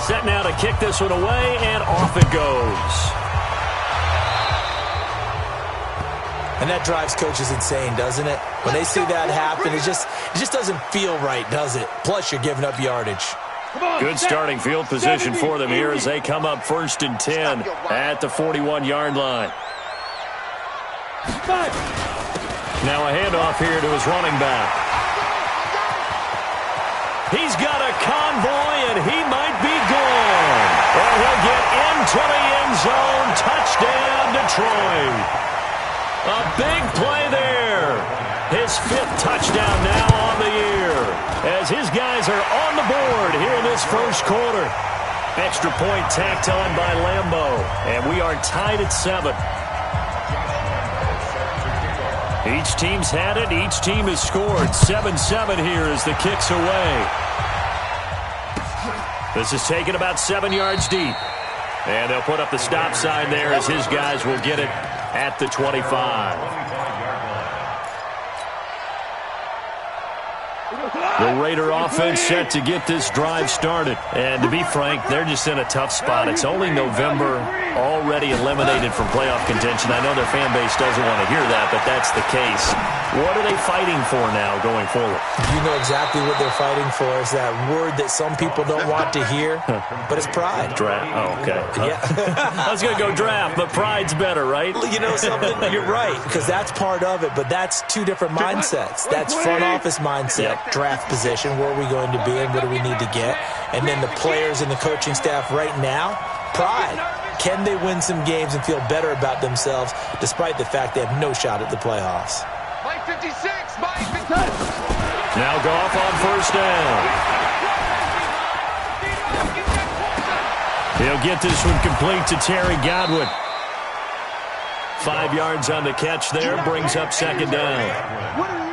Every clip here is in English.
Set now to kick this one away, and off it goes. And that drives coaches insane, doesn't it? When they see that happen, it just doesn't feel right, does it? Plus, you're giving up yardage. Good starting field position for them here as they come up 1st and 10 at the 41-yard line. Now a handoff here to his running back. He's got a convoy, and he might be gone. And he'll get into the end zone. Touchdown, Detroit. A big play there. His 5th touchdown now on the year as his guys are on the board here in this first quarter. Extra point tacked on by Lambeau, and we are tied at 7. Each team's had it. Each team has scored. 7-7 here as the kick's away. This is taken about 7 yards deep. And they'll put up the stop sign there as his guys will get it at the 25. The Raider offense set to get this drive started. And to be frank, they're just in a tough spot. It's only November, already eliminated from playoff contention. I know their fan base doesn't want to hear that, but that's the case. What are they fighting for now going forward? You know exactly what they're fighting for. Is that word that some people don't want to hear, but it's pride. Draft. Oh, okay. Yeah. I was going to go draft, but pride's better, right? You know something? You're right, because that's part of it, but that's two different mindsets. That's front office mindset, draft position, where are we going to be and what do we need to get? And then the players and the coaching staff right now, pride. Can they win some games and feel better about themselves despite the fact they have no shot at the playoffs? Mike 56, Mike 56. Now Goff on 1st down. He'll get this one complete to Terry Godwin. 5 yards on the catch there, brings up 2nd down.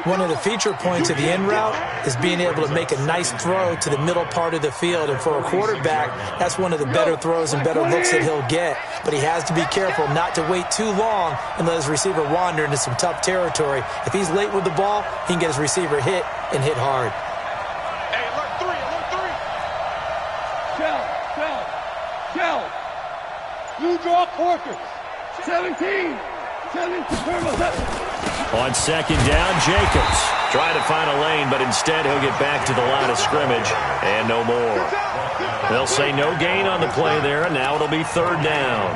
One of the feature points of the in route is being able to make a nice throw to the middle part of the field. And for a quarterback, that's one of the better throws and better looks that he'll get. But he has to be careful not to wait too long and let his receiver wander into some tough territory. If he's late with the ball, he can get his receiver hit and hit hard. Hey, alert 3, alert 3. Shell. You draw quarters. 17. On 2nd down, Jacobs trying to find a lane, but instead he'll get back to the line of scrimmage and no more. They'll say no gain on the play there, and now it'll be 3rd down.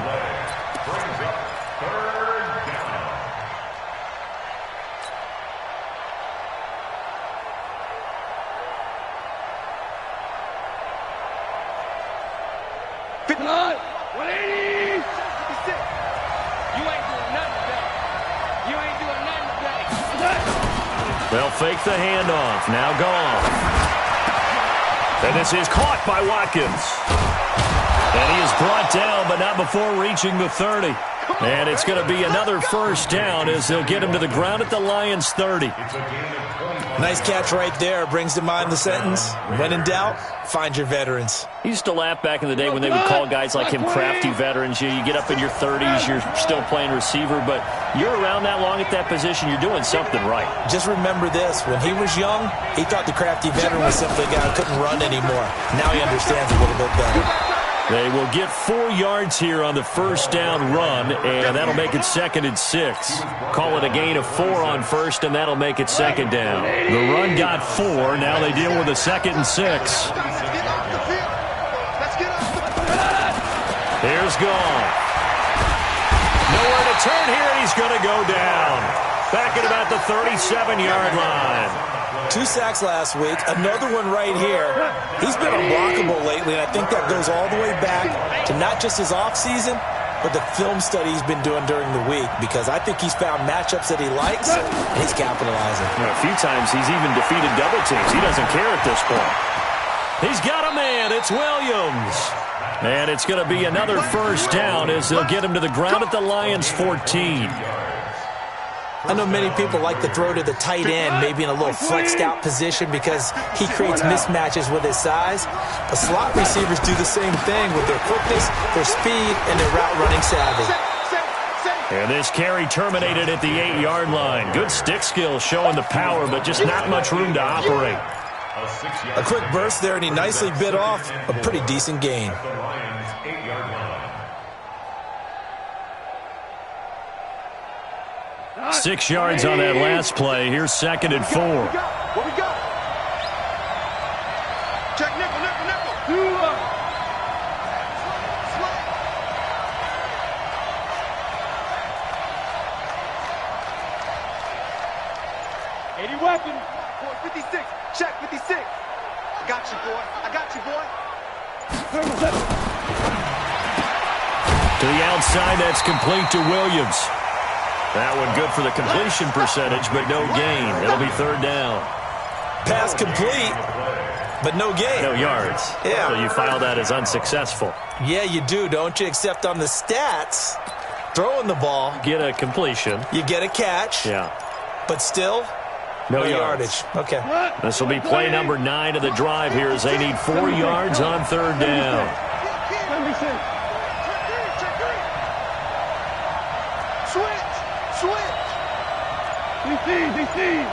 They'll fake the handoff. Now Goff. And this is caught by Watkins. And he is brought down, but not before reaching the 30. And it's going to be another 1st down as they'll get him to the ground at the Lions' 30. Nice catch right there. Brings to mind the sentence, when in doubt, find your veterans. He used to laugh back in the day when they would call guys like him crafty veterans. You get up in your 30s, you're still playing receiver, but you're around that long at that position, you're doing something right. Just remember this. When he was young, he thought the crafty veteran was simply a guy who couldn't run anymore. Now he understands a little bit better. They will get 4 yards here on the 1st down run, and that'll make it 2nd and 6. Call it a gain of 4 on 1st, and that'll make it 2nd down. The run got 4. Now they deal with a 2nd and 6. Here's Goff. Nowhere to turn here, and he's going to go down. Back at about the 37-yard line. 2 sacks last week, another one right here. He's been unblockable lately, and I think that goes all the way back to not just his offseason, but the film study he's been doing during the week, because I think he's found matchups that he likes, and he's capitalizing. A few times he's even defeated double teams. He doesn't care at this point. He's got a man. It's Williams. And it's going to be another 1st down as they'll get him to the ground at the Lions' 14. I know many people like to throw to the tight end, maybe in a little flexed out position because he creates mismatches with his size. But slot receivers do the same thing with their quickness, their speed, and their route running savvy. And this carry terminated at the 8-yard line. Good stick skill showing the power, but just not much room to operate. A quick burst there, and he nicely bit off a pretty decent gain. 6 yards on that last play. Here's 2nd and 4. What we got? Check nickel, nickel, nickel. 80 weapon. 56. Check 56. I got you, boy. I got you, boy. To the outside, that's complete to Williams. That one good for the completion percentage, but no gain. It'll be 3rd down. Pass complete, but no gain. No yards. Yeah. So you file that as unsuccessful. Yeah, you do, don't you? Except on the stats, throwing the ball, Get a completion. you get a catch, Yeah. but still, No yardage. Okay. This will be play number 9 of the drive here as they need 4 yards on 3rd down. Switch. DC.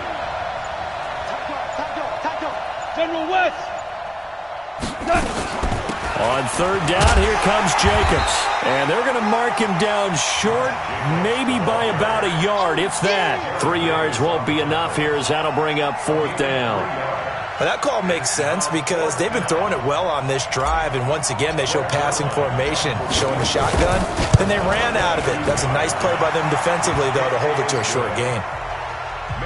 Tackle. General West. On 3rd down, here comes Jacobs. And they're going to mark him down short, maybe by about a yard, if that. 3 yards won't be enough here as that'll bring up 4th down. Well, that call makes sense because they've been throwing it well on this drive, and once again, they show passing formation, showing the shotgun. Then they ran out of it. That's a nice play by them defensively, though, to hold it to a short gain.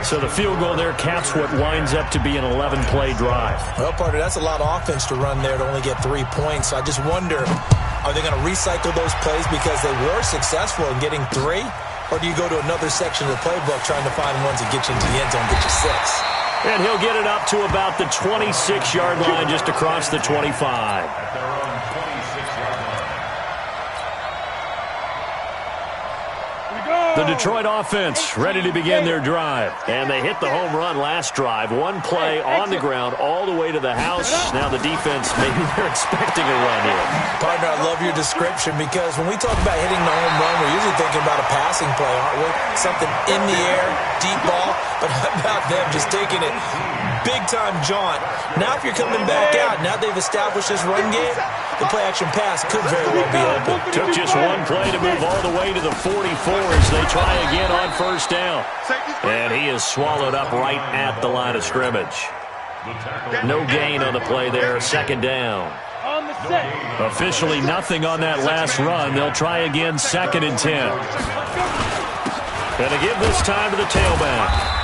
So the field goal there caps what winds up to be an 11-play drive. Well, partner, that's a lot of offense to run there to only get 3 points. So I just wonder, are they going to recycle those plays because they were successful in getting 3? Or do you go to another section of the playbook trying to find ones that get you into the end zone, get you 6? And he'll get it up to about the 26-yard line, just across the 25. The Detroit offense ready to begin their drive. And they hit the home run last drive. 1 play on the ground all the way to the house. Now the defense, maybe they're expecting a run here. Partner, I love your description because when we talk about hitting the home run, we're usually thinking about a passing play, aren't we? Something in the air, deep ball. But how about them just taking it big-time jaunt? Now if you're coming back out, now they've established this run game, the play-action pass could very well be open. Took just 1 play to move all the way to the 44 as they try again on 1st down. And he is swallowed up right at the line of scrimmage. No gain on the play there, 2nd down. Officially nothing on that last run. They'll try again, 2nd and 10. And they give this time to the tailback.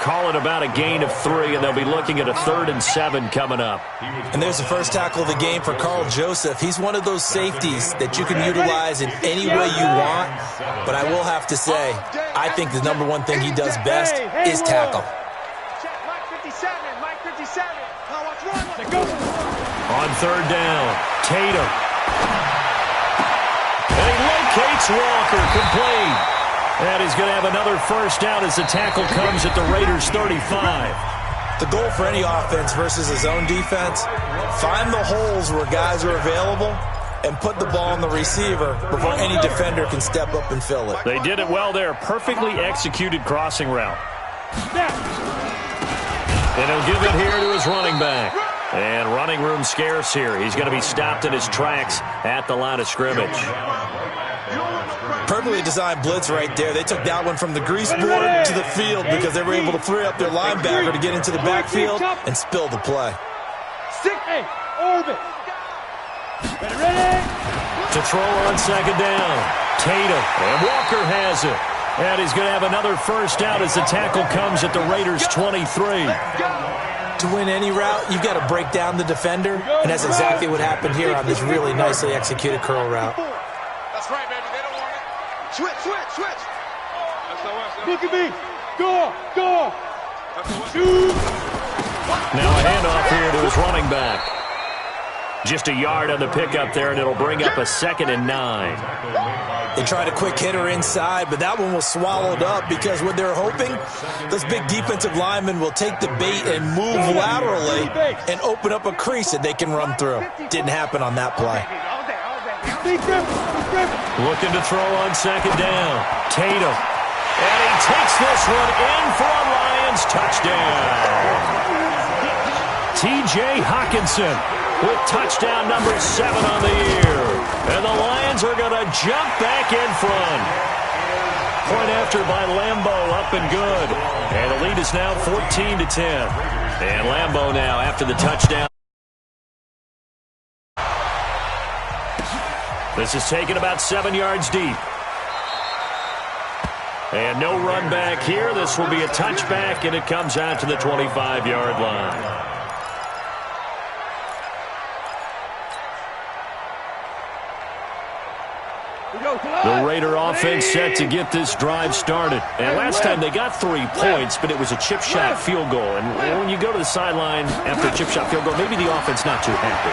Call it about a gain of 3, and they'll be looking at a 3rd and 7 coming up. And there's the first tackle of the game for Carl Joseph. He's one of those safeties that you can utilize in any way you want. But I will have to say, I think the number one thing he does best is tackle. On 3rd down, Tatum. And he locates Walker, complete. And he's going to have another 1st down as the tackle comes at the Raiders' 35. The goal for any offense versus a zone defense, find the holes where guys are available and put the ball on the receiver before any defender can step up and fill it. They did it well there. Perfectly executed crossing route. And he'll give it here to his running back. And running room scarce here. He's going to be stopped in his tracks at the line of scrimmage. Perfectly designed blitz right there. They took that one from the grease board to the field because they were able to free up their linebacker to get into the backfield and spill the play. Orbit. Ready. To throw on 2nd down. Tatum. And Walker has it. And he's going to have another 1st down as the tackle comes at the Raiders' 23. To win any route, you've got to break down the defender, and that's exactly what happened here on this really nicely executed curl route. That's right, baby. They don't want it. Switch. Look at me. Go. Shoot. Now a handoff here to his running back. Just a yard on the pickup there, and it'll bring up a 2nd and 9. They tried a quick hitter inside, but that one was swallowed up because what they're hoping, those big defensive linemen will take the bait and move laterally and open up a crease that they can run through. Didn't happen on that play. Looking to throw on second down. Tatum. And he takes this one in for a Lions touchdown. T.J. Hawkinson with touchdown number 7 on the year. And the Lions are going to jump back in front. Point after by Lambeau, up and good. And the lead is now 14-10. And Lambeau now after the touchdown. This is taken about 7 yards deep. And no run back here. This will be a touchback, and it comes out to the 25-yard line. The Raider offense set to get this drive started. And last time they got 3 points, but it was a chip shot field goal. And when you go to the sideline after a chip shot field goal, maybe the offense not too happy.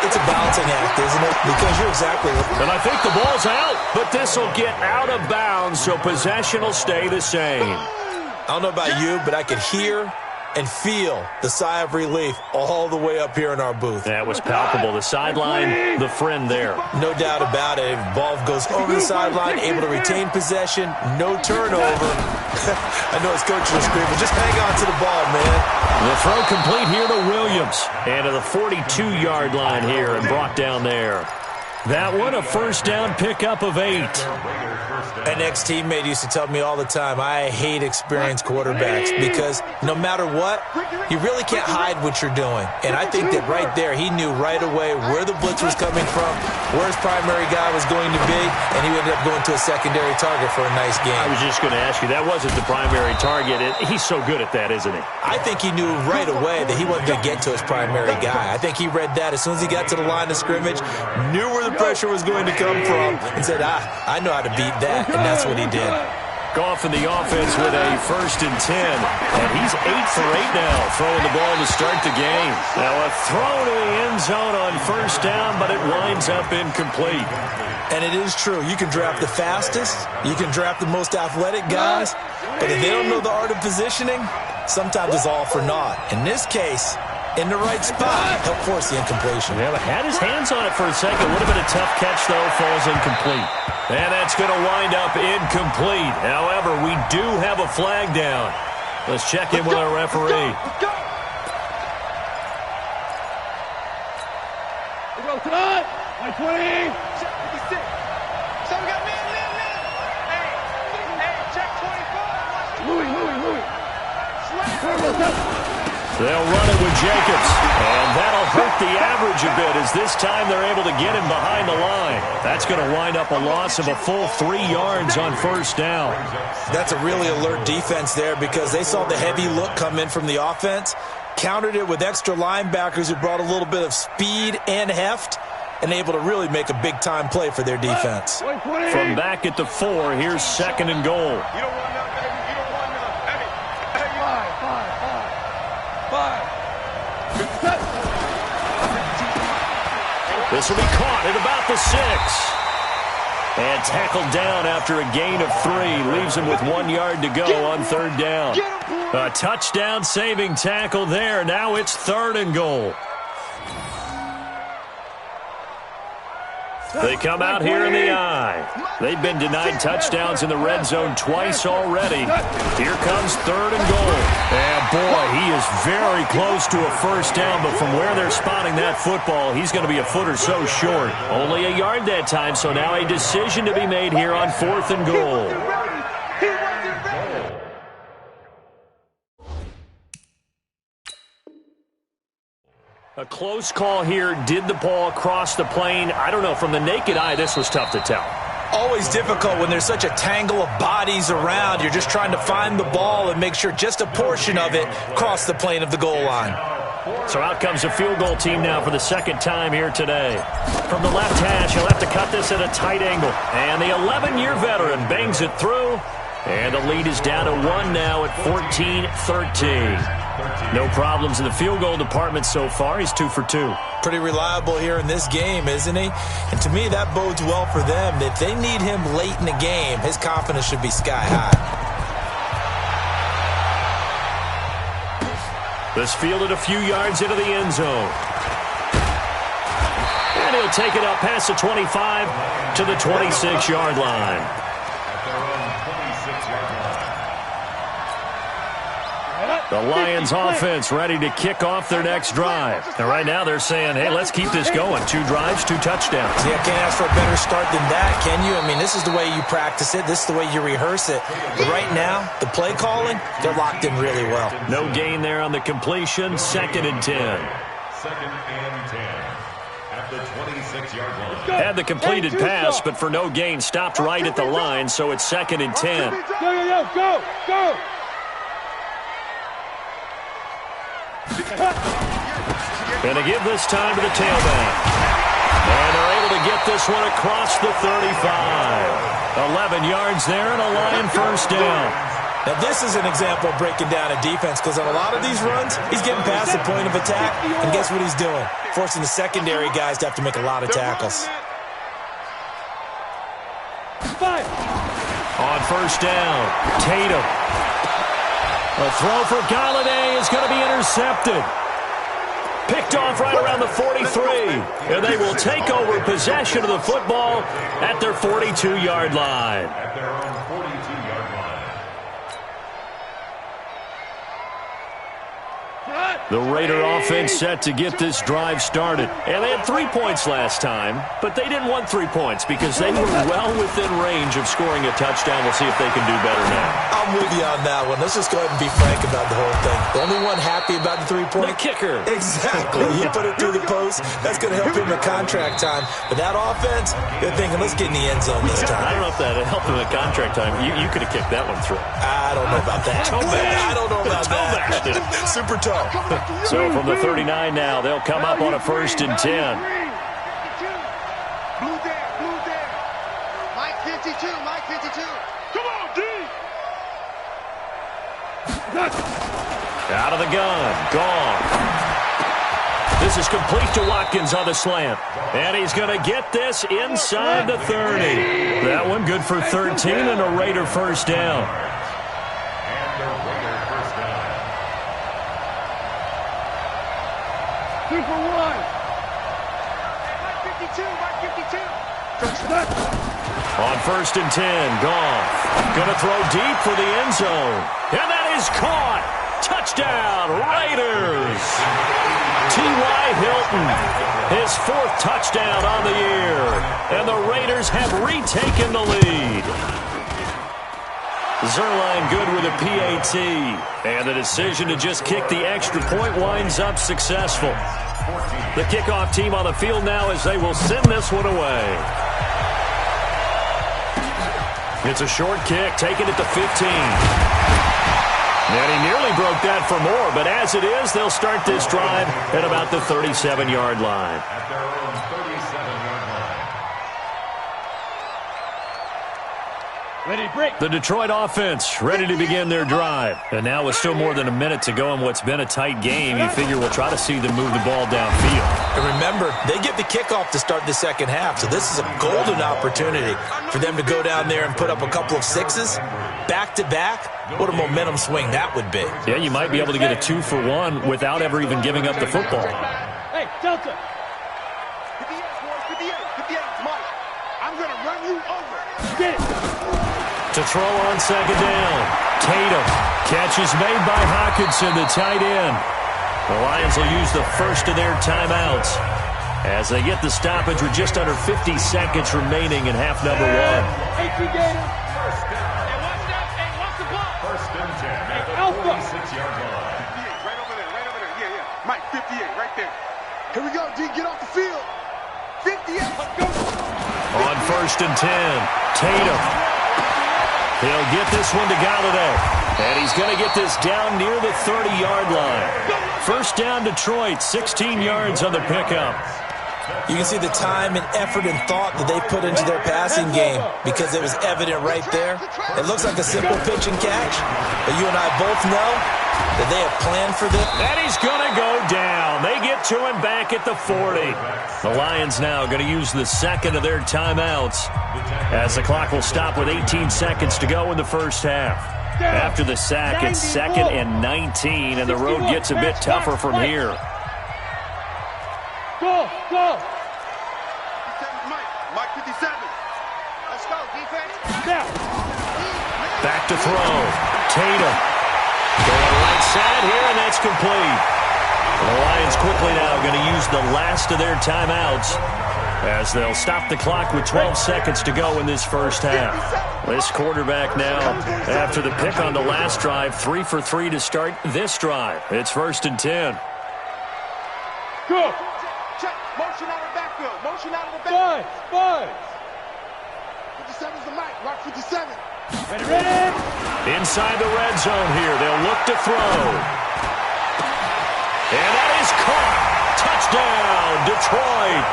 It's a balancing act, isn't it? Because you're exactly right. And I think the ball's out, but this will get out of bounds, so possession will stay the same. I don't know about you, but I could hear and feel the sigh of relief all the way up here in our booth. That was palpable. The sideline, the friend there. No doubt about it. Ball goes over the sideline, able to retain possession, no turnover. I know his coaches are screaming, just hang on to the ball, man. The throw complete here to Williams. And to the 42-yard line here and brought down there. That one, a first down pickup of 8. An ex-teammate used to tell me all the time, I hate experienced quarterbacks because no matter what, you really can't hide what you're doing. And I think that right there, he knew right away where the blitz was coming from, where his primary guy was going to be, and he ended up going to a secondary target for a nice game. I was just going to ask you, that wasn't the primary target. He's so good at that, isn't he? I think he knew right away that he wasn't going to get to his primary guy. I think he read that as soon as he got to the line of scrimmage, knew where the pressure was going to come from, and said, I know how to beat that. And that's what he did. Goff in the offense with a 1st and 10. And he's 8 for 8 now, throwing the ball to start the game. Now a throw to the end zone on 1st down, but it winds up incomplete. And it is true. You can draft the fastest. You can draft the most athletic guys. But if they don't know the art of positioning, sometimes it's all for naught. In this case, in the right spot, help force the incompletion. Yeah, but had his hands on it for a second. Would have been a tough catch, though. Falls incomplete. And that's going to wind up incomplete. However, we do have a flag down. Let's check in with our referee. We go tonight. 120. 56. So we got man. Hey, check 24. Louis. They'll run it with Jacobs, and that'll hurt the average a bit as this time they're able to get him behind the line. That's going to wind up a loss of a full 3 yards on 1st down. That's a really alert defense there because they saw the heavy look come in from the offense, countered it with extra linebackers who brought a little bit of speed and heft, and able to really make a big-time play for their defense. From back at the 4, here's 2nd and goal. You don't want none, baby. You don't want none. Hey, five. This will be caught at about the 6. And tackled down after a gain of 3. Leaves him with 1 yard to go on 3rd down. A touchdown saving tackle there. Now it's 3rd and goal. They come out here in the eye. They've been denied touchdowns in the red zone twice already. Here comes 3rd and goal. And boy, he is very close to a 1st down, but from where they're spotting that football, he's going to be a foot or so short. Only a yard that time, so now a decision to be made here on 4th and goal. A close call here. Did the ball cross the plane? I don't know. From the naked eye, this was tough to tell. Always difficult when there's such a tangle of bodies around. You're just trying to find the ball and make sure just a portion of it crossed the plane of the goal line. So out comes the field goal team now for the 2nd time here today. From the left hash, he'll have to cut this at a tight angle. And the 11-year veteran bangs it through. And the lead is down to 1 now at 14-13. No problems in the field goal department so far. He's 2 for 2. Pretty reliable here in this game, isn't he? And to me, that bodes well for them. If they need him late in the game, his confidence should be sky high. This fielded a few yards into the end zone. And able to take it up past the 25 to the 26-yard line. The Lions offense ready to kick off their next drive. And right now they're saying, hey, let's keep this going. 2 drives, 2 touchdowns. Yeah, can't ask for a better start than that, can you? I mean, this is the way you practice it. This is the way you rehearse it. But right now, the play calling, they're locked in really well. No gain there on the completion. 2nd and 10. 2nd and 10 at the 26-yard line. Had the completed pass, but for no gain, stopped right at the line, so it's 2nd and 10. Go! Going to give this time to the tailback. And they're able to get this one across the 35. 11 yards there and a Lion first down. Now, this is an example of breaking down a defense because on a lot of these runs, he's getting past the point of attack, and guess what he's doing? Forcing the secondary guys to have to make a lot of tackles. On first down, Tatum. A throw for Galladay is going to be intercepted. Picked off right around the 43. And they will take over possession of the football at their 42-yard line. At their own 42-yard line. The Raider offense set to get this drive started. And they had 3 points last time, but they didn't want 3 points because they were well within range of scoring a touchdown. We'll see if they can do better now. I'm with you on that one. Let's just go ahead and be frank about the whole thing. The only one happy about the 3-point? The kicker. Exactly. He put it through the post. That's going to help him at contract time. But that offense, they're thinking, let's get in the end zone this time. I don't know if that helped him at contract time. You could have kicked that one through. I don't know about that. I don't know about that. Super tough. So from the 39 now, they'll come up on a 1st and 10. Blue there. Mike 52. Come on, D! Out of the gun. Gone. This is complete to Watkins on the slant. And he's going to get this inside the 30. That one good for 13 and a Raider first down. And the Raider first down. 2 for 1. Mike 52. On 1st and 10, gone. Going to throw deep for the end zone. And that is caught. Touchdown, Raiders. T.Y. Hilton, his 4th touchdown on the year. And the Raiders have retaken the lead. Zerline good with a PAT. And the decision to just kick the extra point winds up successful. The kickoff team on the field now as they will send this one away. It's a short kick, taken at the 15. And he nearly broke that for more, but as it is, they'll start this drive at about the 37-yard line. At their own 37-yard line. Ready, break. The Detroit offense ready to begin their drive. And now with still more than a minute to go in what's been a tight game, you figure we'll try to see them move the ball downfield. And remember, they get the kickoff to start the second half, so this is a golden opportunity for them to go down there and put up a couple of 6s back-to-back. What a momentum swing that would be. Yeah, you might be able to get a 2 for 1 without ever even giving up the football. Hey, Delta. 58, Mike. I'm going to run you over. Get it. To throw on 2nd down. Tatum. Catch is made by Hawkinson, the tight end. The Lions will use the first of their timeouts as they get the stoppage with just under 50 seconds remaining in half number 1. Hey, Gator. First down. Hey, watch that. Hey, watch the block. 1st and 10 at the Alpha. 46-yard line. 58, right over there. Yeah. Mike, 58, right there. Here we go, D. Get off the field. 58. Let's go. On 1st and 10, Tatum. He'll get this one to Galladay. And he's going to get this down near the 30-yard line. First down, Detroit, 16 yards on the pickup. You can see the time and effort and thought that they put into their passing game because it was evident right there. It looks like a simple pitch and catch, but you and I both know that they have planned for this. And he's going to go down. They get to him back at the 40. The Lions now going to use the second of their timeouts as the clock will stop with 18 seconds to go in the first half. After the sack, it's 2nd and 19, and the road gets a bit tougher from here. Go. Back to throw. Tatum. Going right side here, and that's complete. The Lions quickly now going to use the last of their timeouts as they'll stop the clock with 12 seconds to go in this first half. This quarterback now, after the pick on the last drive, 3 for 3 to start this drive. It's 1st and 10. Go. Check. Motion out of the backfield. Motion out of the backfield. Five. 57's the mic. Rock 57. Ready. Inside the red zone here. They'll look to throw. And that is caught. Touchdown, Detroit.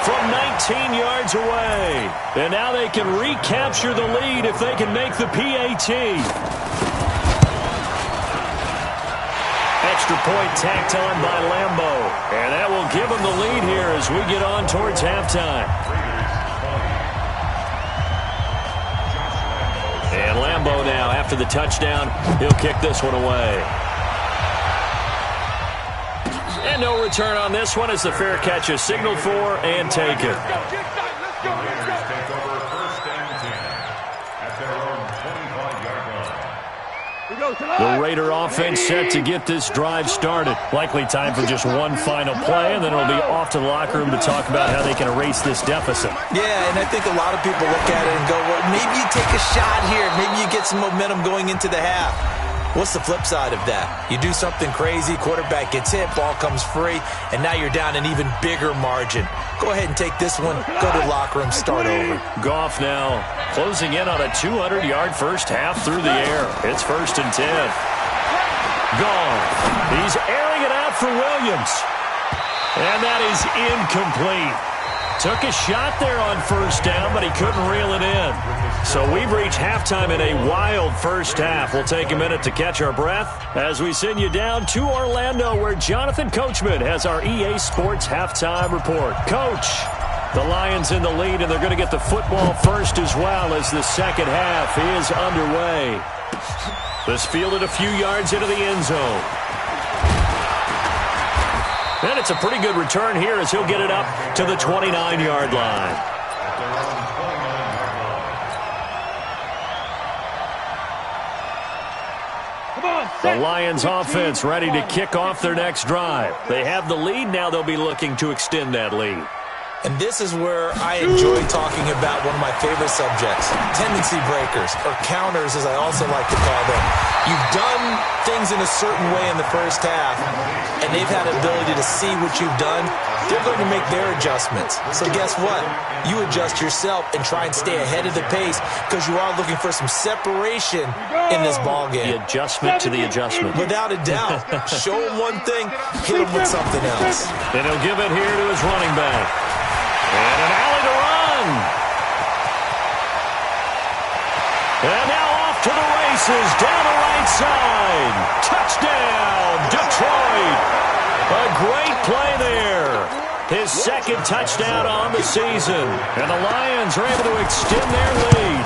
From 19 yards away. And now they can recapture the lead if they can make the PAT. Extra point tacked on by Lambo. And that will give them the lead here as we get on towards halftime. And Lambo now, after the touchdown, he'll kick this one away. And no return on this one as the fair catch is signaled for and taken. Let's go. Take over 1st and 10 at their own 25-yard line. The Raider offense set to get this drive started. Likely time for just one final play, and then it'll be off to the locker room to talk about how they can erase this deficit. Yeah, and I think a lot of people look at it and go, well, maybe you take a shot here. Maybe you get some momentum going into the half. What's the flip side of that? You do something crazy, quarterback gets hit, ball comes free, and now you're down an even bigger margin. Go ahead and take this one, go to the locker room, start over. Goff now closing in on a 200-yard first half through the air. It's 1st and 10. Goff. He's airing it out for Williams. And that is incomplete. Took a shot there on 1st down, but he couldn't reel it in. So we've reached halftime in a wild first half. We'll take a minute to catch our breath as we send you down to Orlando, where Jonathan Coachman has our EA Sports halftime report. Coach, the Lions in the lead, and they're going to get the football first as well as the second half is underway. This fielded a few yards into the end zone. And it's a pretty good return here as he'll get it up to the 29-yard line. The Lions offense ready to kick off their next drive. They have the lead. Now they'll be looking to extend that lead. And this is where I enjoy talking about one of my favorite subjects, tendency breakers, or counters as I also like to call them. You've done things in a certain way in the first half, and they've had an ability to see what you've done. They're going to make their adjustments. So guess what? You adjust yourself and try and stay ahead of the pace because you are looking for some separation in this ballgame. The adjustment to the adjustment. Without a doubt. Show him one thing, hit him with something else. Then he'll give it here to his running back. And an alley to run. And now off to the races down the right side. Touchdown, Detroit. A great play there. His second touchdown on the season. And the Lions are able to extend their lead.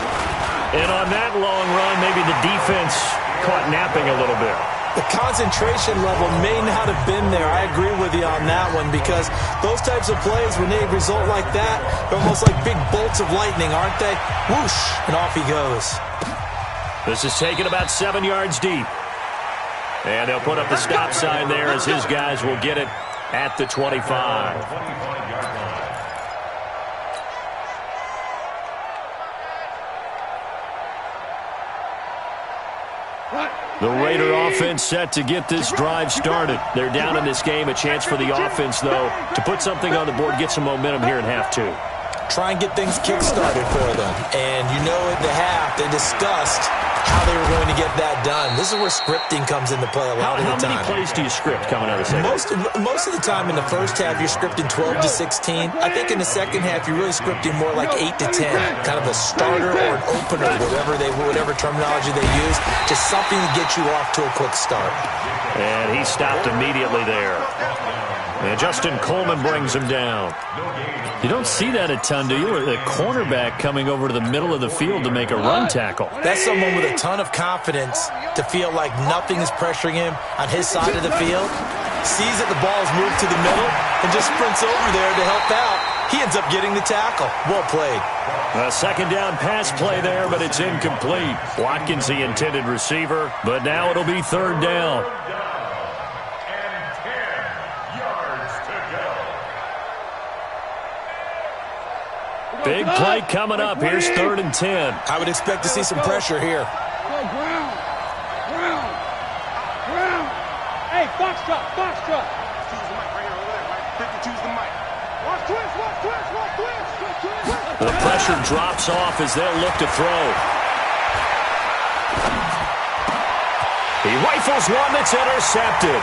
And on that long run, maybe the defense caught napping a little bit. The concentration level may not have been there. I agree with you on that one because those types of plays, when they result like that, they're almost like big bolts of lightning, aren't they? Whoosh, and off he goes. This is taken about 7 yards deep. And they'll put up the stop sign there as his guys will get it at the 25. The Raider offense set to get this drive started. They're down in this game. A chance for the offense, though, to put something on the board, get some momentum here in half two. Try and get things kick-started for them. And you know at the half, they discussed how they were going to get that done. This is where scripting comes into play a lot of the time. How many plays do you script coming out of the second? Most of the time in the first half, you're scripting 12 to 16. I think in the second half, you're really scripting more like 8 to 10. Kind of a starter or an opener, whatever terminology they use. Just something to get you off to a quick start. And he stopped immediately there. And Justin Coleman brings him down. You don't see that a ton, do you? The cornerback coming over to the middle of the field to make a run tackle. That's someone with a ton of confidence to feel like nothing is pressuring him on his side of the field. Sees that the ball is moved to the middle and just sprints over there to help out. He ends up getting the tackle. Well played. A second down pass play there, but it's incomplete. Watkins, the intended receiver, but now it'll be third down. And 10 yards to go. Big play coming up. Here's 3rd and 10. I would expect to see some pressure here. Go ground. Ground. Ground. Hey, box truck. Box truck. Choose the mic right here over there, right? 50, choose the mic. Watch twist, watch twist, watch twist. The pressure drops off as they'll look to throw. He rifles one that's intercepted.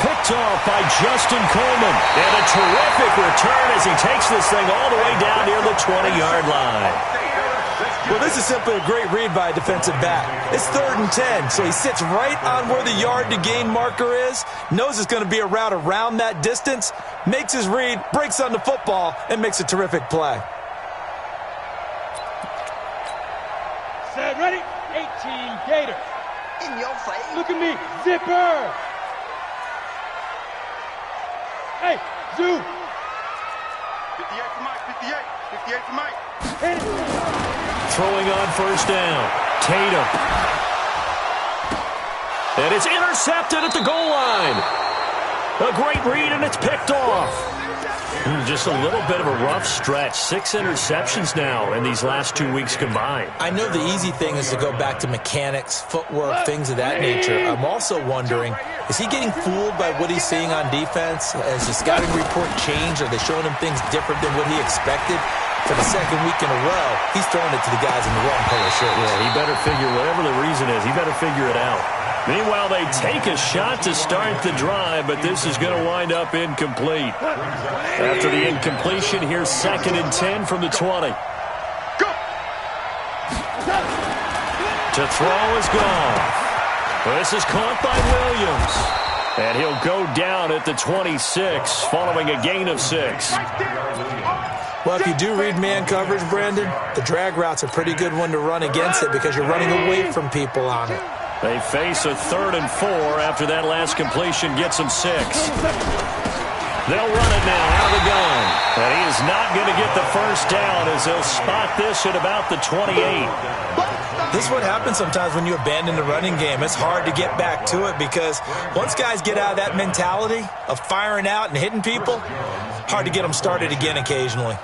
Picked off by Justin Coleman. And a terrific return as he takes this thing all the way down near the 20-yard line. Well, this is simply a great read by a defensive back. It's 3rd and 10, so he sits right on where the yard-to-gain marker is, knows it's going to be a route around that distance, makes his read, breaks on the football, and makes a terrific play. Set, ready? 18 Gators. In your face. Look at me. Zipper. Hey, Zoo. 58 for Mike, 58. 58 for Mike. Hit it. Throwing on first down. Tatum. And it's intercepted at the goal line. A great read, and it's picked off. Just a little bit of a rough stretch. 6 interceptions now in these last 2 weeks combined. I know the easy thing is to go back to mechanics, footwork, things of that nature. I'm also wondering, is he getting fooled by what he's seeing on defense? Has the scouting report changed? Are they showing him things different than what he expected? For the second week in a row, he's throwing it to the guys in the wrong color shirts. Yeah, he better figure, whatever the reason is, he better figure it out. Meanwhile, they take a shot to start the drive, but this is going to wind up incomplete. After the incompletion, here's 2nd and 10 from the 20. Go. To throw is gone. This is caught by Williams. And he'll go down at the 26, following a gain of 6. Well, if you do read man coverage, Brandon, the drag route's a pretty good one to run against it because you're running away from people on it. They face a 3rd and 4 after that last completion gets them 6. They'll run it now out of the gun. And he is not going to get the first down as they'll spot this at about the 28. This is what happens sometimes when you abandon the running game. It's hard to get back to it because once guys get out of that mentality of firing out and hitting people, hard to get them started again occasionally.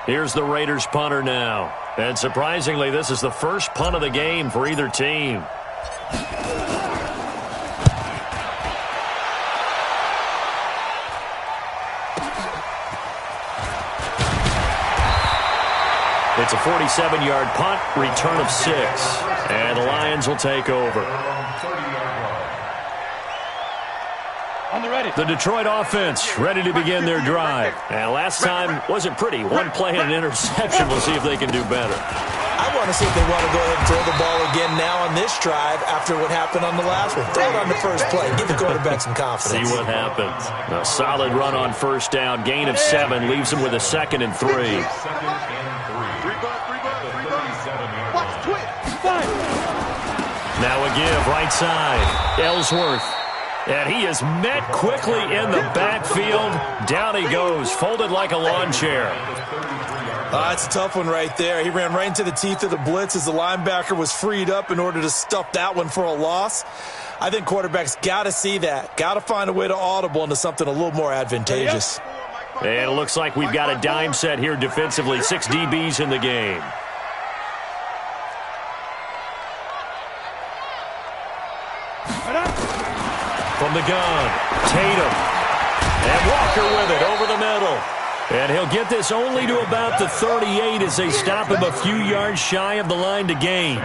Here's the Raiders punter now. And surprisingly, this is the first punt of the game for either team. It's a 47-yard punt, return of 6. And the Lions will take over. On the ready. The Detroit offense ready to begin their drive. And last time wasn't pretty. One play and an interception. We'll see if they can do better. I want to see if they want to go ahead and throw the ball again now on this drive after what happened on the last one. Throw it on the first play. Give the quarterback some confidence. See what happens. A solid run on first down. Gain of 7 leaves him with a 2nd and 3. Watch twist. Now a give right side. Ellsworth. And he is met quickly in the backfield. Down he goes, folded like a lawn chair. That's a tough one right there. He ran right into the teeth of the blitz as the linebacker was freed up in order to stuff that one for a loss. I think quarterbacks got to see that. Got to find a way to audible into something a little more advantageous. And it looks like we've got a dime set here defensively. 6 DBs in the game. From the gun, Tatum. And Walker with it over the middle. And he'll get this only to about the 38 as they stop him a few yards shy of the line to gain.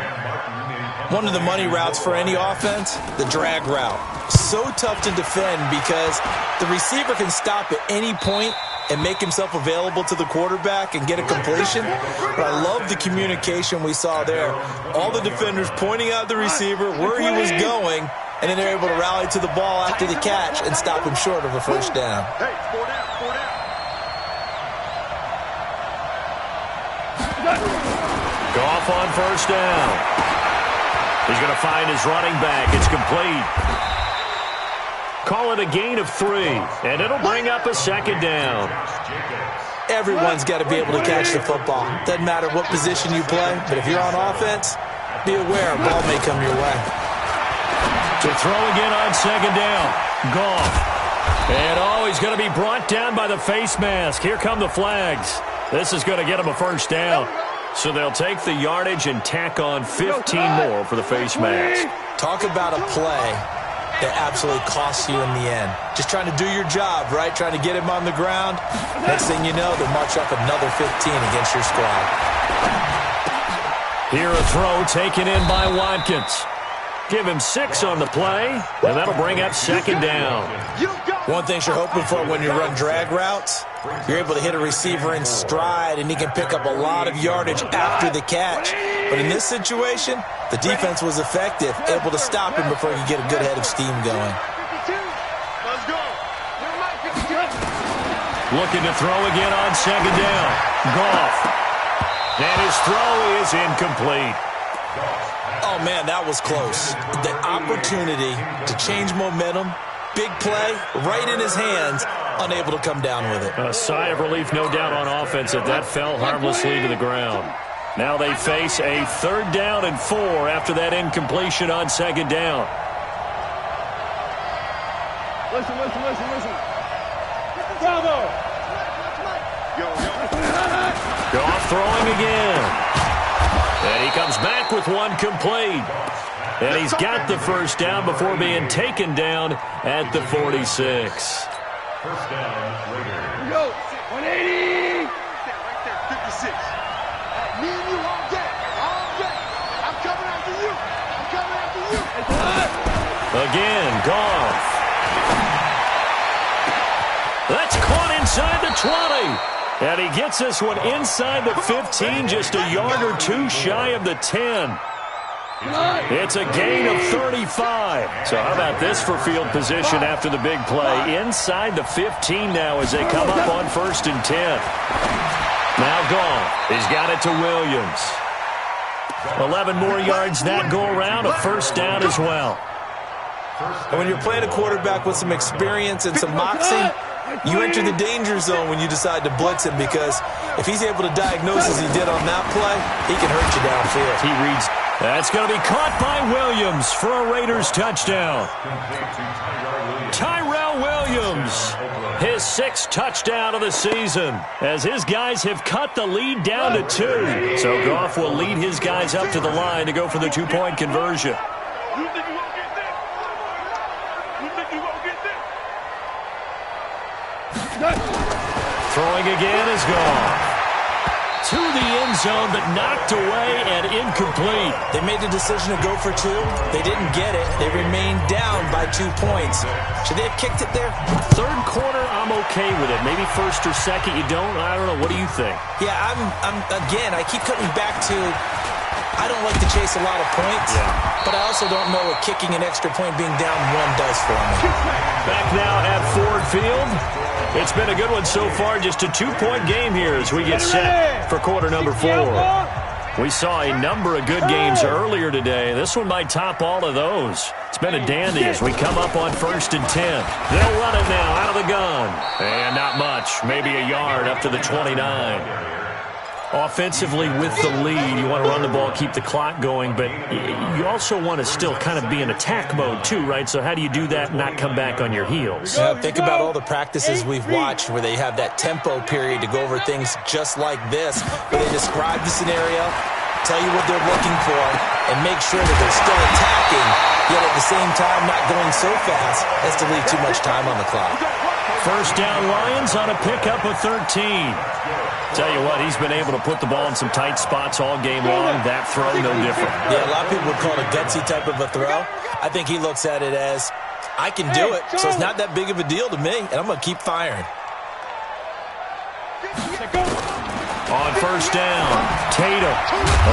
One of the money routes for any offense, the drag route. So tough to defend because the receiver can stop at any point and make himself available to the quarterback and get a completion. But I love the communication we saw there. All the defenders pointing out the receiver, where he was going, and then they're able to rally to the ball after the catch and stop him short of a first down. Hey, 4 down, 4 down. Goff on first down. He's going to find his running back. It's complete. Call it a gain of 3, and it'll bring up a 2nd down. Everyone's got to be able to catch the football. Doesn't matter what position you play, but if you're on offense, be aware a ball may come your way. To throw again on second down. Goff. And he's going to be brought down by the face mask. Here come the flags. This is going to get him a first down. So they'll take the yardage and tack on 15 more for the face mask. Talk about a play that absolutely costs you in the end. Just trying to do your job, right? Trying to get him on the ground. Next thing you know, they'll march up another 15 against your squad. Here a throw taken in by Watkins. Give him 6 on the play, and that'll bring up second down. One thing you're hoping for when you run drag routes, you're able to hit a receiver in stride, and he can pick up a lot of yardage after the catch. But in this situation, the defense was effective, able to stop him before he could get a good head of steam going. Looking to throw again on second down. Goff. And his throw is incomplete. Oh, man, that was close. The opportunity to change momentum, big play, right in his hands, unable to come down with it. A sigh of relief, no doubt, on offense that fell harmlessly to the ground. Now they face a 3rd down and 4 after that incompletion on second down. Listen. Bravo! Goff throwing again. And he comes back with one complete. And he's got the first down before being taken down at the 46. First down, Raiders. Go! 180! Right there, 56. Me and you all day. I'm coming after you. Again, Goff. That's caught inside the 20. And he gets this one inside the 15, just a yard or two shy of the 10. It's a gain of 35. So how about this for field position after the big play? Inside the 15 now as they come up on 1st and 10. Now Goff. He's got it to Williams. 11 more yards that go around, a first down as well. And when you're playing a quarterback with some experience and some moxie, you enter the danger zone when you decide to blitz him, because if he's able to diagnose as he did on that play, he can hurt you downfield. He reads. That's going to be caught by Williams for a Raiders touchdown. Tyrell Williams, his 6th touchdown of the season, as his guys have cut the lead down to 2. So Goff will lead his guys up to the line to go for the 2-point conversion. Throwing again is Goff. To the end zone, but knocked away and incomplete. They made the decision to go for 2. They didn't get it. They remained down by 2 points. Should they have kicked it there? 3rd quarter, I'm okay with it. Maybe 1st or 2nd, you don't. I don't know. What do you think? Yeah, again, I keep coming back to, I don't like to chase a lot of points, but I also don't know what kicking an extra point being down 1 does for me. Back now at Ford Field. It's been a good one so far. Just a 2-point game here as we get set for quarter number 4. We saw a number of good games earlier today. This one might top all of those. It's been a dandy as we come up on 1st and 10. They'll run it now out of the gun. And not much. Maybe a yard up to the 29. Offensively with the lead, you want to run the ball, keep the clock going, but you also want to still kind of be in attack mode too, right? So how do you do that and not come back on your heels? Yeah, think about all the practices we've watched where they have that tempo period to go over things just like this, where they describe the scenario, tell you what they're looking for, and make sure that they're still attacking, yet at the same time not going so fast as to leave too much time on the clock. First down, Lions on a pickup of 13. Tell you what, he's been able to put the ball in some tight spots all game long. That throw, no different. Yeah, a lot of people would call it a gutsy type of a throw. I think he looks at it as, I can do it, so it's not that big of a deal to me, and I'm going to keep firing. On first down, Tatum.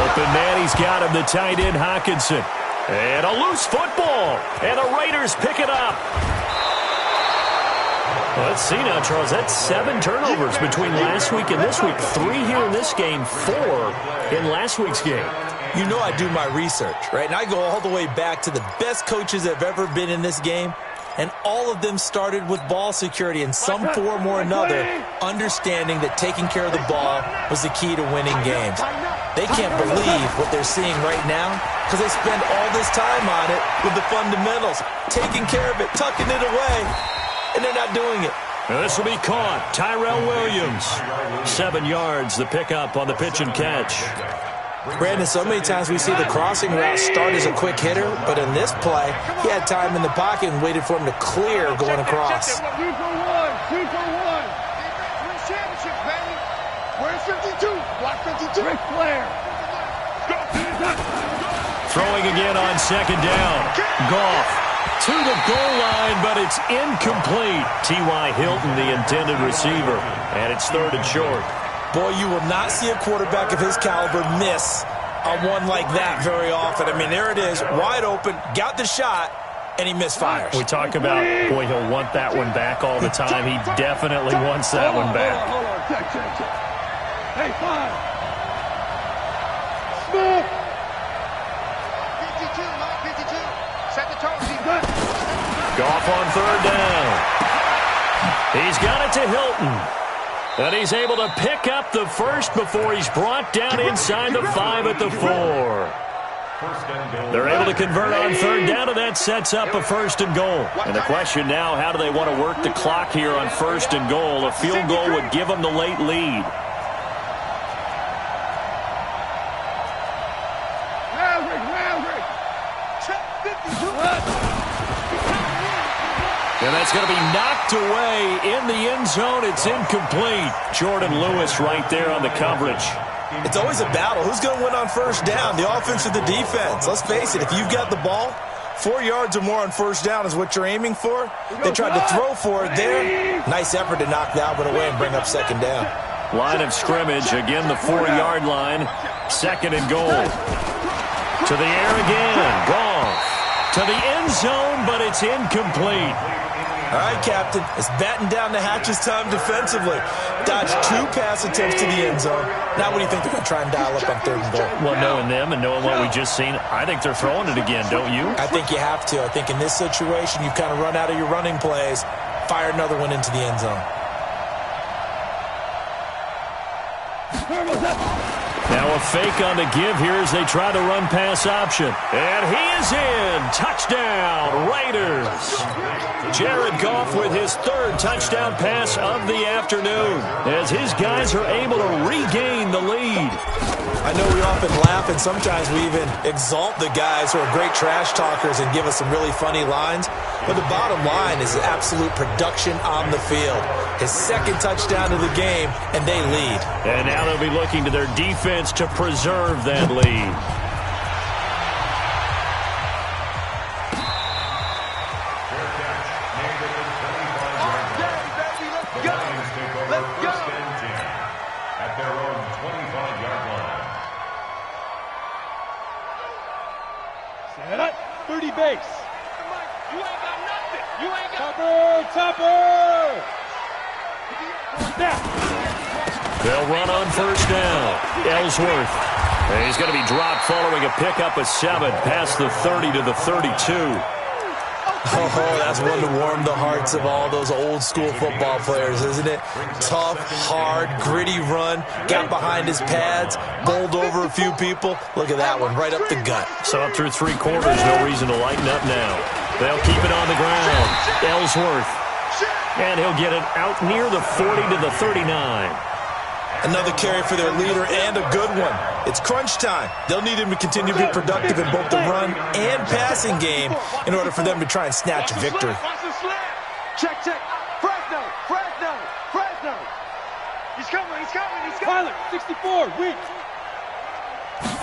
Open man, he's got him, the tight end, Hockenson. And a loose football, and the Raiders pick it up. Let's see now, Charles. That's 7 turnovers between last week and this week. 3 here in this game, 4 in last week's game. You know I do my research, right? And I go all the way back to the best coaches that have ever been in this game. and all of them started with ball security in some form or another, understanding that taking care of the ball was the key to winning games. They can't believe what they're seeing right now because they spend all this time on it with the fundamentals, taking care of it, tucking it away, and they're not doing it. This will be caught. Tyrell Williams. 7 yards, the pickup on the pitch and catch. Brandon, so many times we see the crossing route start as a quick hitter, but in this play, he had time in the pocket and waited for him to clear going across. 2 for 1, 2 for 1. Where's championship, baby? Where's 52? Block 52. Ric Flair. Throwing again on second down. Goff to the goal line, but it's incomplete. T.Y. Hilton, the intended receiver, and it's 3rd and short. Boy, you will not see a quarterback of his caliber miss on one like that very often. I mean, there it is, wide open, got the shot, and he misfires. We talk about, boy, he'll want that one back all the time. He definitely wants that one back. Hold on. Check. Hey, 5. Smith. 52, Mike, 52. Set the tone. Goff on 3rd down. He's got it to Hilton. And he's able to pick up the first before he's brought down inside the 5 at the 4. They're able to convert on 3rd down, and that sets up a 1st and goal. And the question now, how do they want to work the clock here on 1st and goal? A field goal would give them the late lead. Maverick. Check 52. And that's going to be knocked away in the end zone. It's incomplete. Jordan Lewis right there on the coverage. It's always a battle. Who's going to win on 1st down, the offense or the defense? Let's face it, if you've got the ball, 4 yards or more on 1st down is what you're aiming for. They tried to throw for it there. Nice effort to knock that one away and bring up 2nd down. Line of scrimmage, again the 4-yard line. 2nd and goal. To the air again. Goff. To the end zone, but it's incomplete. All right, Captain, it's batten down the hatches time defensively. Dodged 2 pass attempts to the end zone. Now what do you think they're going to try and dial up on 3rd and goal? Well, knowing them and knowing what we just seen, I think they're throwing it again, don't you? I think you have to. I think in this situation, you've kind of run out of your running plays. Fire another one into the end zone. Now a fake on the give here as they try to run pass option. And he is in. Touchdown, Raiders. Jared Goff with his 3rd touchdown pass of the afternoon as his guys are able to regain the lead. I know we often laugh and sometimes we even exalt the guys who are great trash talkers and give us some really funny lines. But the bottom line is absolute production on the field. His 2nd touchdown of the game, and they lead. And now they'll be looking to their defense to preserve that lead. At their own 25-yard line. Set up. 30 base. You ain't got nothing. You ain't got Topper. They'll run on 1st down. Ellsworth. And he's going to be dropped following a pickup of 7 past the 30 to the 32. Oh, that's one to warm the hearts of all those old school football players, isn't it? Tough, hard, gritty run, got behind his pads, bowled over a few people. Look at that one, right up the gut. So up through 3 quarters, no reason to lighten up now. They'll keep it on the ground. Ellsworth. And he'll get it out near the 40 to the 39. Another carry for their leader and a good one. It's crunch time. They'll need him to continue to be productive in both the run and passing game in order for them to try and snatch a victory. Check. Fresno. He's coming. Pilot, 64, weak.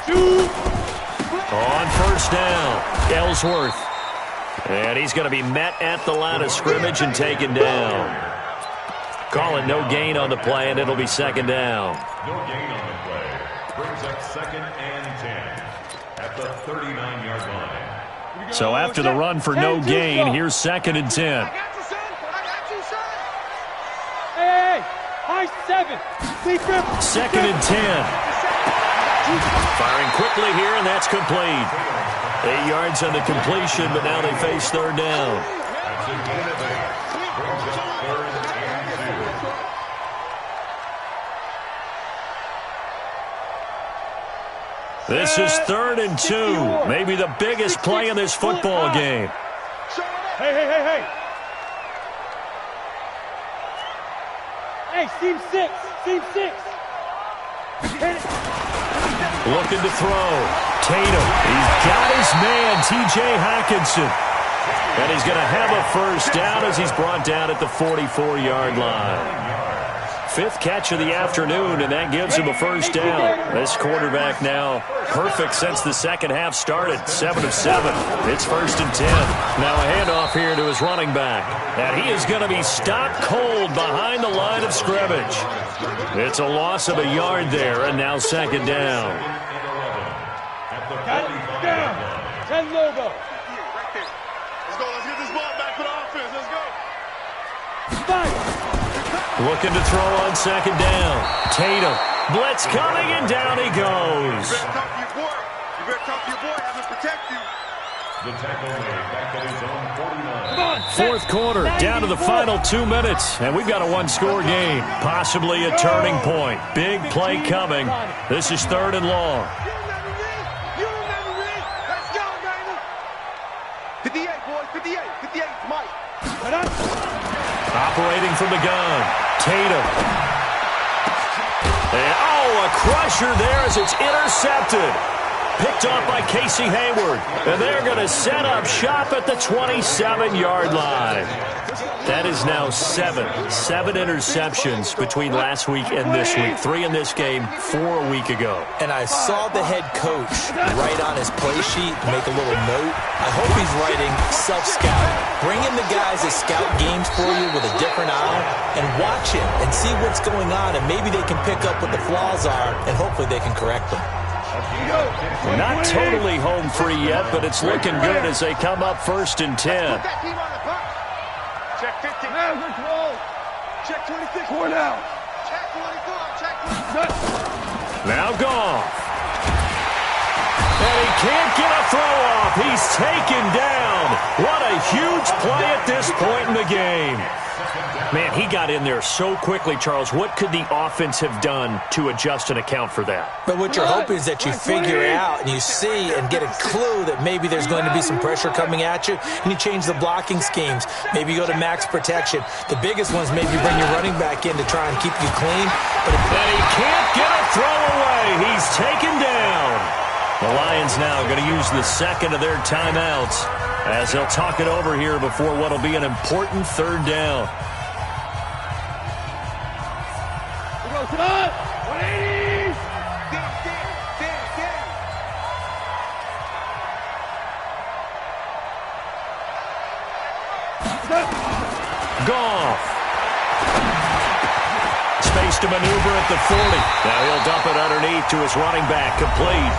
Shoot. On 1st down, Ellsworth. And he's going to be met at the line of scrimmage and taken down. Call it no gain on the play, and it'll be 2nd down. No gain on the play. Brings up 2nd and 10 at the 39-yard line. So after the run for no gain, here's 2nd and 10. I got you, son. Hey, high 7. Deep rip. 2nd and 10. Firing quickly here, and that's complete. 8 yards on the completion, but now they face 3rd down. to gain of 8. Brings up 3rd and 2. This is 3rd and 2. Maybe the biggest play in this football game. Hey, hey, hey, hey. Hey, seam 6. Seam 6. Looking to throw. Tatum. He's got his man, T.J. Hawkinson. And he's going to have a first down as he's brought down at the 44-yard line. 5th catch of the afternoon, and that gives him a first down. This quarterback now perfect since the second half started. 7 of 7. It's 1st and 10. Now a handoff here to his running back. And he is going to be stopped cold behind the line of scrimmage. It's a loss of a yard there, and now 2nd down. Down. 10 logo. Let's go. Let's get this ball back for the offense. Let's go. Fight. Looking to throw on 2nd down. Tatum. Blitz coming, and down he goes. You better talk to your boy. You better talk to your boy. Have him protect you. The tackle made back at his own 49. 4th quarter, down to the final 2 minutes, and we've got a one-score game. Possibly a turning point. Big play coming. This is 3rd and long. You remember me? Let's go, baby. 58, boys. 58. 58, Mike. Operating from the gun. Tatum. And, a crusher there as it's intercepted. Picked off by Casey Hayward. And they're going to set up shop at the 27-yard line. That is now 7 interceptions between last week and this week. 3 in this game, 4 a week ago. And I saw the head coach write on his play sheet, make a little note. I hope he's writing self-scout. Bring in the guys that scout games for you with a different eye and watch him and see what's going on, and maybe they can pick up what the flaws are, and hopefully they can correct them. Not totally home free yet, but it's looking good as they come up 1st and 10. Check 15. Check 26. 4 now. Check 24. Check 26. Now Goff. And he can't get a throw off. He's taken down. What a huge play at this point in the game. Man, he got in there so quickly, Charles. What could the offense have done to adjust and account for that? But what you're hoping is that you figure out and you see and get a clue that maybe there's going to be some pressure coming at you, and you change the blocking schemes. Maybe you go to max protection. The biggest ones, maybe bring your running back in to try and keep you clean. And he can't get a throw away. He's taken down. The Lions now going to use the second of their timeouts as they'll talk it over here before what will be an important 3rd down. Sit on. 180. Goff. Space to maneuver at the 40. Now he'll dump it underneath to his running back, complete.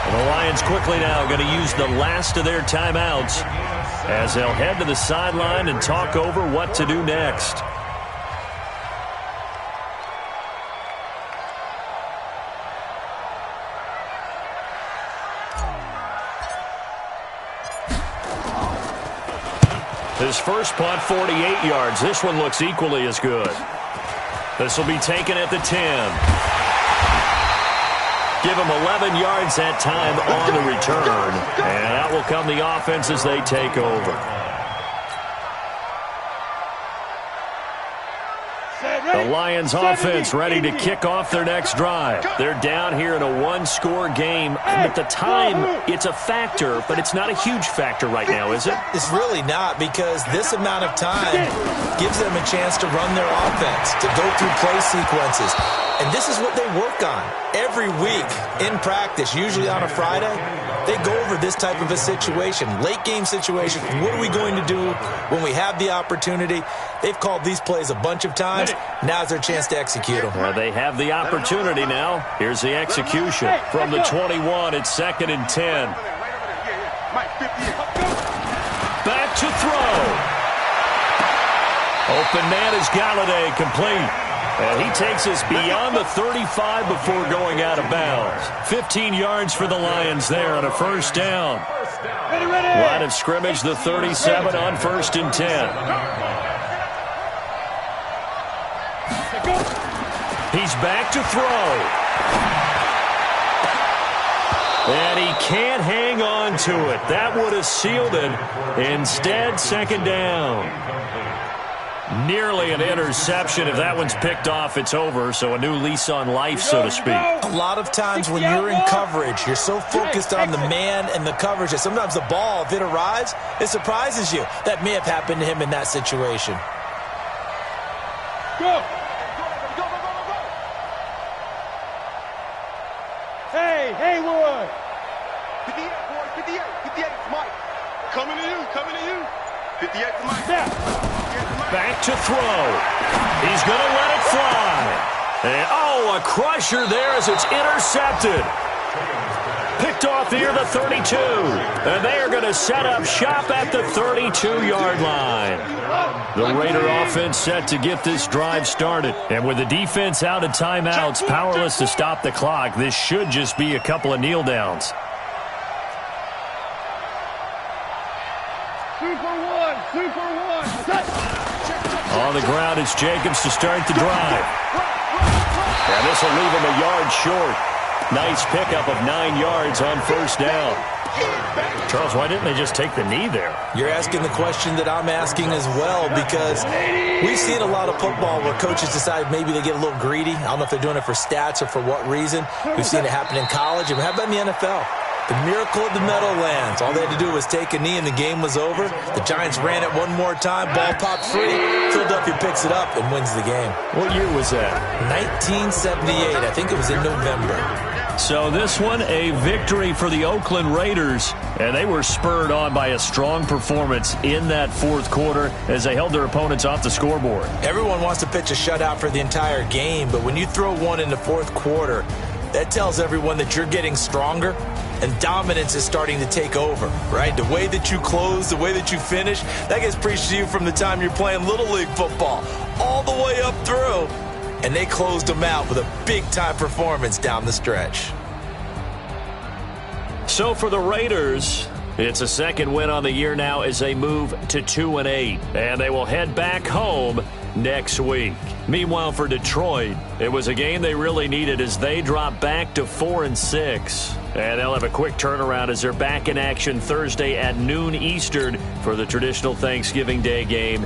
And the Lions quickly now going to use the last of their timeouts as they'll head to the sideline and talk over what to do next. His first punt, 48 yards. This one looks equally as good. This will be taken at the 10. Give him 11 yards that time on the return. And out will come the offense as they take over. The Lions offense ready to kick off their next drive. They're down here in a one-score game. At the time, it's a factor, but it's not a huge factor right now, is it? It's really not, because this amount of time gives them a chance to run their offense, to go through play sequences. And this is what they work on every week in practice, usually on a Friday. They go over this type of a situation, late game situation. What are we going to do when we have the opportunity? They've called these plays a bunch of times. Now's their chance to execute them. Well, they have the opportunity now. Here's the execution. From the 21, it's 2nd and 10. Back to throw. Open man is Galladay, complete. And he takes us beyond the 35 before going out of bounds. 15 yards for the Lions there on a first down. Line of scrimmage, the 37 on 1st and 10. He's back to throw. And he can't hang on to it. That would have sealed it. Instead, second down. Nearly an interception. If that one's picked off, it's over. So a new lease on life, so to speak. A lot of times when you're in coverage, you're so focused on the man and the coverage that sometimes the ball, if it arrives, it surprises you. That may have happened to him in that situation. Go! Hey, Haywood! 58, boy, 58, 58, Mike. Coming to you, 58 to Mike. Step! Back to throw. He's going to let it fly. And, oh, a crusher there as it's intercepted. Picked off near the 32. And they are going to set up shop at the 32-yard line. The Raider offense set to get this drive started. And with the defense out of timeouts, powerless to stop the clock, this should just be a couple of kneel downs. Super one. On the ground, it's Jacobs to start the drive. And this will leave him a yard short. Nice pickup of 9 yards on first down. Charles, why didn't they just take the knee there? You're asking the question that I'm asking as well, because we've seen a lot of football where coaches decide maybe they get a little greedy. I don't know if they're doing it for stats or for what reason. We've seen it happen in college, and how about in the NFL? The miracle of the Meadowlands. All they had to do was take a knee and the game was over. The Giants ran it one more time. Ball popped free. Philadelphia picks it up and wins the game. What year was that? 1978. I think it was in November. So this one, a victory for the Oakland Raiders. And they were spurred on by a strong performance in that fourth quarter as they held their opponents off the scoreboard. Everyone wants to pitch a shutout for the entire game, but when you throw one in the fourth quarter, that tells everyone that you're getting stronger and dominance is starting to take over, right? The way that you close, the way that you finish, that gets preached to you from the time you're playing Little League football all the way up through. And they closed them out with a big-time performance down the stretch. So for the Raiders, it's a second win on the year now as they move to 2-8. And they will head back home next week. Meanwhile, for Detroit, it was a game they really needed as they drop back to 4-6. And they'll have a quick turnaround as they're back in action Thursday at noon Eastern for the traditional Thanksgiving Day game.